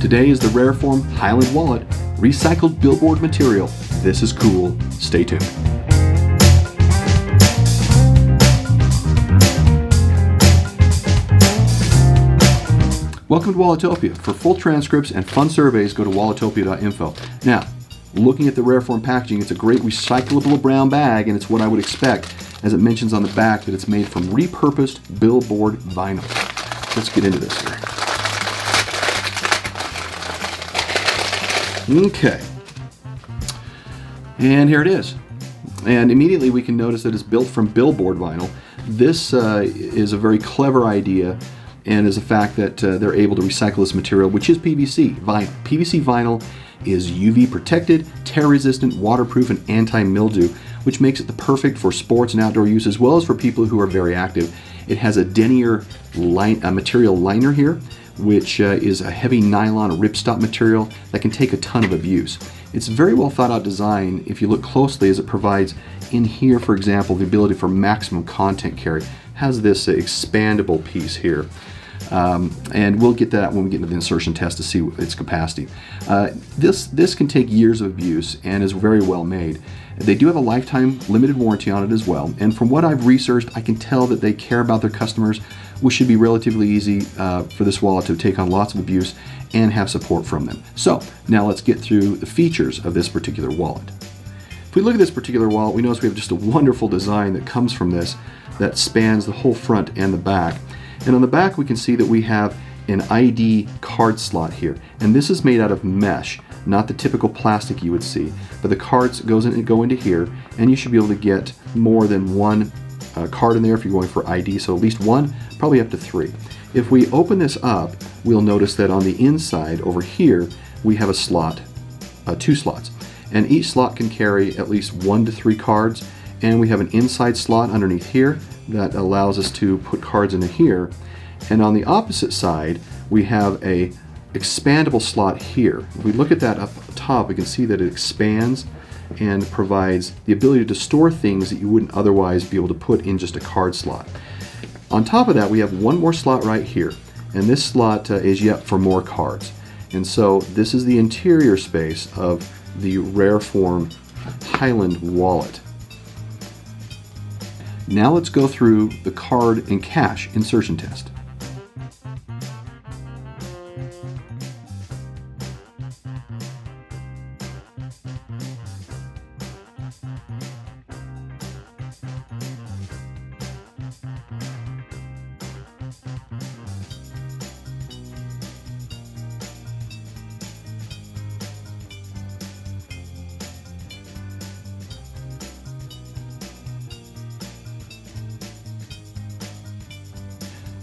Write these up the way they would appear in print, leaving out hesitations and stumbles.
Today is the Rareform Highland wallet, recycled billboard material. This is cool. Stay tuned. Welcome to Walletopia. For full transcripts and fun surveys, go to walletopia.info. Now, looking at the Rareform packaging, it's a great recyclable brown bag, and it's what I would expect, as it mentions on the back that it's made from repurposed billboard vinyl. Let's get into this here. Okay. And here it is. And immediately we can notice that it's built from billboard vinyl. This is a very clever idea, and is the fact that they're able to recycle this material, which is PVC vinyl. PVC vinyl is UV protected, tear resistant, waterproof, and anti-mildew, which makes it the perfect for sports and outdoor use, as well as for people who are very active. It has a denier material liner here, which is a heavy nylon ripstop material that can take a ton of abuse. It's a very well thought out design if you look closely, as it provides in here, for example, the ability for maximum content carry. It has this expandable piece here. And we'll get that when we get into the insertion test to see its capacity. This can take years of use and is very well made. They do have a lifetime limited warranty on it as well, and from what I've researched, I can tell that they care about their customers, which should be relatively easy for this wallet to take on lots of abuse and have support from them. So now let's get through the features of this particular wallet. If we look at this particular wallet, we notice we have just a wonderful design that comes from this that spans the whole front and the back. And on the back we can see that we have an ID card slot here, and this is made out of mesh, not the typical plastic you would see, but the cards go into here, and you should be able to get more than one card in there if you're going for ID, so at least one, probably up to three. If we open this up, we'll notice that on the inside over here we have a slot, two slots, and each slot can carry at least 1 to 3 cards, and we have an inside slot underneath here that allows us to put cards into here. And on the opposite side we have a expandable slot here. If we look at that up top, we can see that it expands and provides the ability to store things that you wouldn't otherwise be able to put in just a card slot. On top of that, we have one more slot right here, and this slot is yet for more cards. And so this is the interior space of the Rareform Highland wallet. Now let's go through the card and cash insertion test.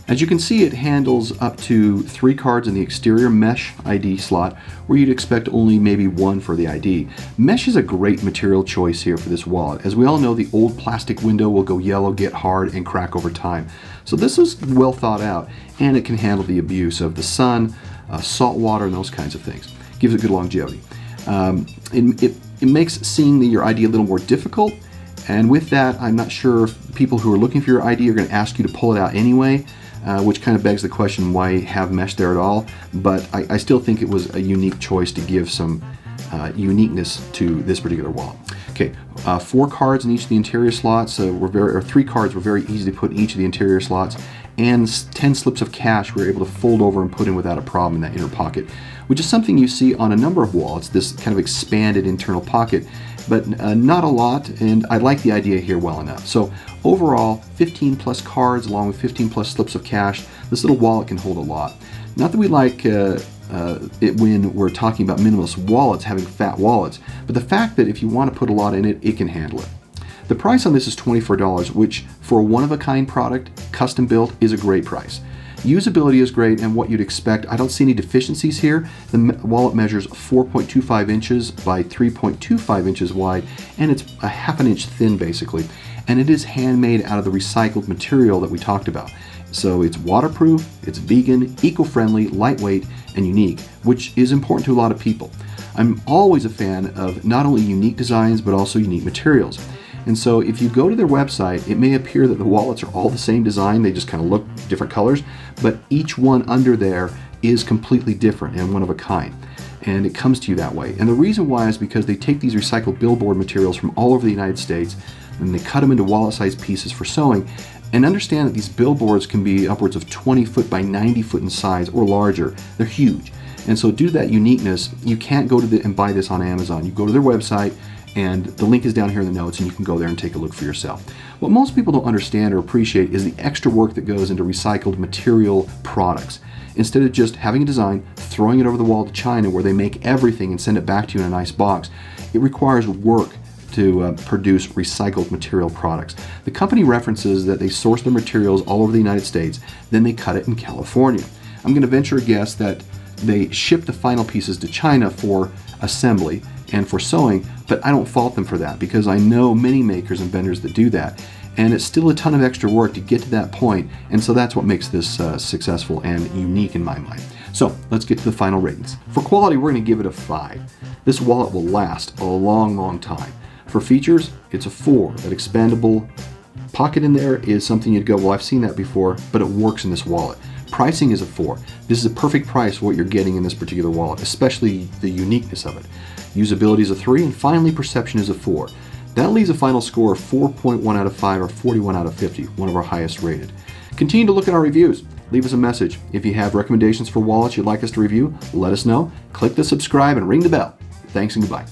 As you can see, it handles up to 3 cards in the exterior mesh ID slot, where you'd expect only maybe 1 for the ID. Mesh is a great material choice here for this wallet. As we all know, the old plastic window will go yellow, get hard, and crack over time. So this is well thought out, and it can handle the abuse of the sun, salt water, and those kinds of things. Gives it good longevity. It makes seeing your ID a little more difficult, and with that, I'm not sure if people who are looking for your ID are going to ask you to pull it out anyway. Which kind of begs the question, why have mesh there at all? But I still think it was a unique choice to give some uniqueness to this particular wallet. Okay, 4 cards in each of the interior slots, or 3 cards were very easy to put in each of the interior slots, and 10 slips of cash we were able to fold over and put in without a problem in that inner pocket, which is something you see on a number of wallets, this kind of expanded internal pocket, but not a lot, and I like the idea here well enough. So overall, 15 plus cards along with 15 plus slips of cash, this little wallet can hold a lot. Not that we like it when we're talking about minimalist wallets having fat wallets, but the fact that if you want to put a lot in it, it can handle it. The price on this is $24, which for a one-of-a-kind product, custom built, is a great price. Usability is great, and what you'd expect. I don't see any deficiencies here. The wallet measures 4.25 inches by 3.25 inches wide, and it's a ½ inch thin basically. And it is handmade out of the recycled material that we talked about. So it's waterproof, it's vegan, eco-friendly, lightweight, and unique, which is important to a lot of people. I'm always a fan of not only unique designs, but also unique materials. And so if you go to their website, it may appear that the wallets are all the same design, they just kind of look different colors, but each one under there is completely different and one of a kind. And it comes to you that way. And the reason why is because they take these recycled billboard materials from all over the United States and they cut them into wallet-sized pieces for sewing. And understand that these billboards can be upwards of 20 foot by 90 foot in size or larger. They're huge. And so due to that uniqueness, you can't go to and buy this on Amazon. You go to their website, and the link is down here in the notes, and you can go there and take a look for yourself. What most people don't understand or appreciate is the extra work that goes into recycled material products. Instead of just having a design, throwing it over the wall to China where they make everything and send it back to you in a nice box, it requires work to produce recycled material products. The company references that they source their materials all over the United States, then they cut it in California. I'm going to venture a guess that they ship the final pieces to China for assembly and for sewing, but I don't fault them for that because I know many makers and vendors that do that. And it's still a ton of extra work to get to that point, and so that's what makes this successful and unique in my mind. So let's get to the final ratings. For quality, we're going to give it a 5. This wallet will last a long, long time. For features, it's a 4. That expandable pocket in there is something you'd go, well, I've seen that before, but it works in this wallet. Pricing is a 4. This is a perfect price for what you're getting in this particular wallet, especially the uniqueness of it. Usability is a 3, and finally, perception is a 4. That leaves a final score of 4.1 out of 5 or 41 out of 50, one of our highest rated. Continue to look at our reviews. Leave us a message. If you have recommendations for wallets you'd like us to review, let us know. Click the subscribe and ring the bell. Thanks and goodbye.